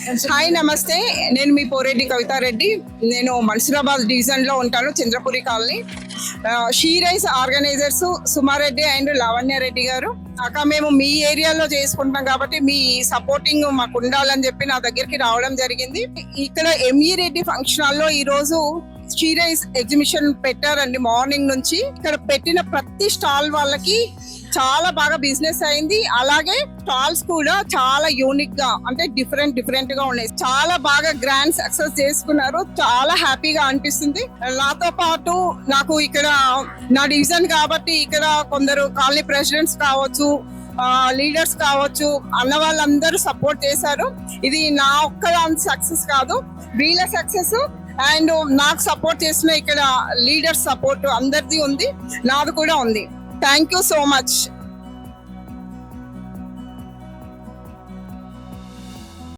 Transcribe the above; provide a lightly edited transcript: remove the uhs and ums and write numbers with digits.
Hi నమస్తే, నేను మీ పోరెడ్డి కవితారెడ్డి. నేను మన్సూరాబాద్ డివిజన్ లో ఉంటాను, Chandrapuri colony. She rice organisers సుమారెడ్డి and Lavanya Reddy గారు. అక్క మేము మీ ఏరియాలో చేసుకుంటున్నాం కాబట్టి మీ సపోర్టింగ్ మాకు ఉండాలని చెప్పి నా దగ్గరికి రావడం జరిగింది. ఇక్కడ ఎంఈ రెడ్డి ఫంక్షన్ హాల్లో ఈ రోజు షీ రైస్ ఎగ్జిబిషన్ పెట్టారండి. మార్నింగ్ నుంచి ఇక్కడ పెట్టిన ప్రతి స్టాల్ వాళ్ళకి చాలా బాగా బిజినెస్ అయింది. అలాగే స్టాల్స్ కూడా చాలా యూనిక్ గా, అంటే డిఫరెంట్ గా ఉన్నాయి. చాలా బాగా గ్రాండ్ సక్సెస్ చేసుకున్నారు. చాలా హ్యాపీగా అనిపిస్తుంది. నాతో పాటు నాకు ఇక్కడ నా డివిజన్ కాబట్టి ఇక్కడ కొందరు కాలనీ ప్రెసిడెంట్స్ కావచ్చు, లీడర్స్ కావచ్చు, అన్న వాళ్ళందరూ సపోర్ట్ చేశారు. ఇది నా ఒక్క సక్సెస్ కాదు, వీళ్ళ సక్సెస్ అండ్ నాకు సపోర్ట్ చేసిన ఇక్కడ లీడర్స్ సపోర్ట్ అందరిది ఉంది, నాది కూడా ఉంది. Thank you so much.